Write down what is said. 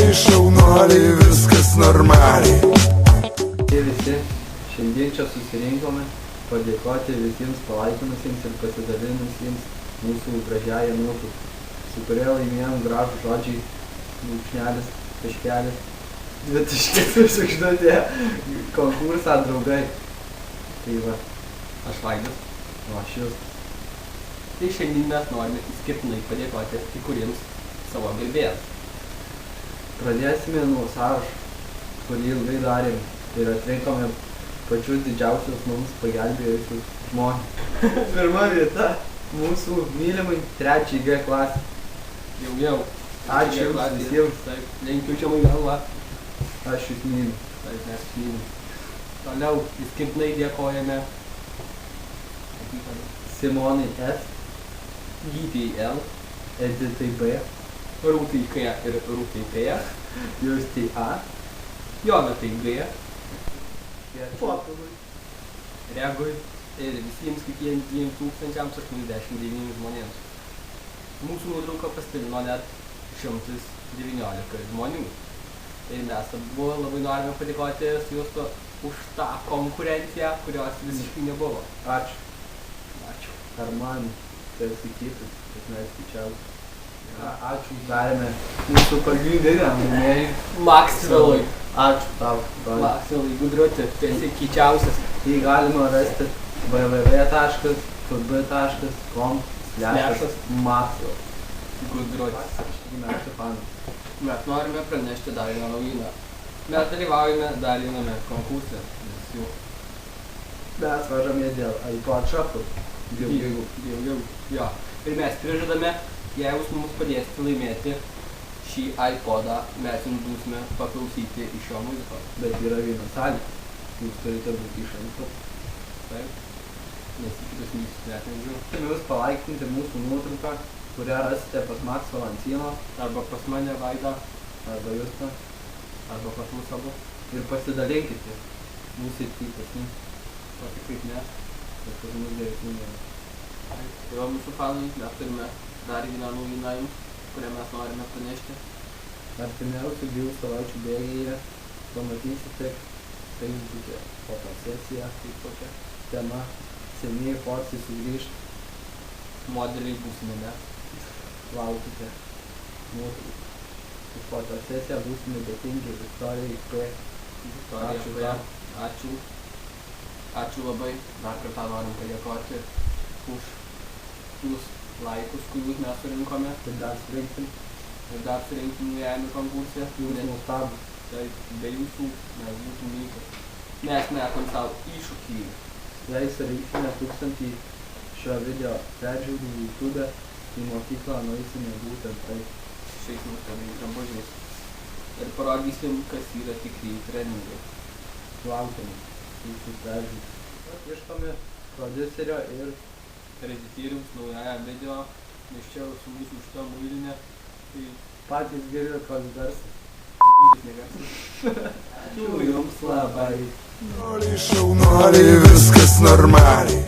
Šaunuoliai, šaunuoliai, viskas normaliai. Visi šiandien čia susirinkome padėkoti visiems palaikinusiems ir pasidalinusiems mūsų gražiąją nuotrauką, su kuria laimėjom gražų žodžiai, brūkšnelis, taškelis, 2 taškelius užduotė konkursą draugai. Tai va, Aš Vaidas. o aš jūs. Tai šiandien mes norime išskirtinai padėkoti kai kuriems savo gerbėjams. Pradėsime nuo sąrašo, kurį ilgai darėme ir atrinkome pačius didžiausius mums pagelbėjusius žmonės. Pirma vieta mūsų mylimai 3 G klasė. Jau. Ačiū jums visiems. Taip, lenkiu čia man galvą. Aš jūs myliu. Taip, mes mylim. Toliau išskirtinai dėkojame Simonai S, Gytei L, Editai B, Rūtai K ir Rūtai P, Justei A, Jonatai G, Popilui, Regui ir visiems kitiems 2089 žmonėms. Mūsų nuotrauką pasidalino net 119 žmonių. Ir mes abu labai norime padėkoti su Justu už tą konkurenciją, kurios visiškai nebuvo. Ačiū. Ačiū. Ar man pasakytų, kad mes skaičiavome. Ačiū darėme mūsų pagrindiniam laimėjui. Maxwellui. Ačiū tau. Maxwellui Gudruti, tu esi keičiausias. Jį galima rasti www.com/Maxwell. Gudrutis. Metų fanas. Mes norime pranešti dar vieną naujieną. Mes dalyvaujame dar viename konkurse. Mes važiame dėl iPod Shuffle. Daugiau. Jo. Ir mes prižadame, jei jūs mums padėsite laimėti šį iPodą, mes jums būsime paklausyti iš jo muzikos. Bet yra viena sąlyga. Jūs turite būti iš anksto. Taip. Nes į kitus mylius net nežiūrėjau. Turime jūs palaikinti mūsų nuotrauką, kurią rasite pas Maxwell ant sienos, Arba pas mane Vaidą, arba Justą, arba pas mus abu. ir pasidalinkite mūsų įtykesni, Tokį kaip mes. ir pas mus geresni nėra. Tai va mūsų fanai, mes turime dar vieną naujieną jums, kurią mes norime pranešti. Artimiausių 2 savaičių bėgyje pamatysite Facebook'e fotosesiją, Kaip tokia. tema senieji Fordsai sugrįžt, Modeliai būsime mes. laukite nuotraukų. Už fotosesiją būsime dėkingi Viktorijai P. Viktorija Ačiū P. tau. Ačiū. Ačiū labai. Dar kartą norim padėkoti už tuos laikus, kuriuos mes surinkome. Ir dar surinksim. Ir dar surinksim naujame konkurse. Jūs nuostabūs. Tai be jūsų mes būtum vykę. Mes metam savo iššūkį. Jei surinksime 1000 šio video peržiūrų YouTube, į mokyklą nueisime būtent taip. Šiais nuostabiais drabužiais. Ir parodysim, kas yra tikrai treningai. Laukiame jūsų peržiūrų. Ieškome prodiuserio ir Režisieriaus naujajam video, nes čia su mūsų šita muilinė, tai patys geri koks garsas. dydis negarsas. Ačiū jums labai. Šaunuoliai, viskas normaliai.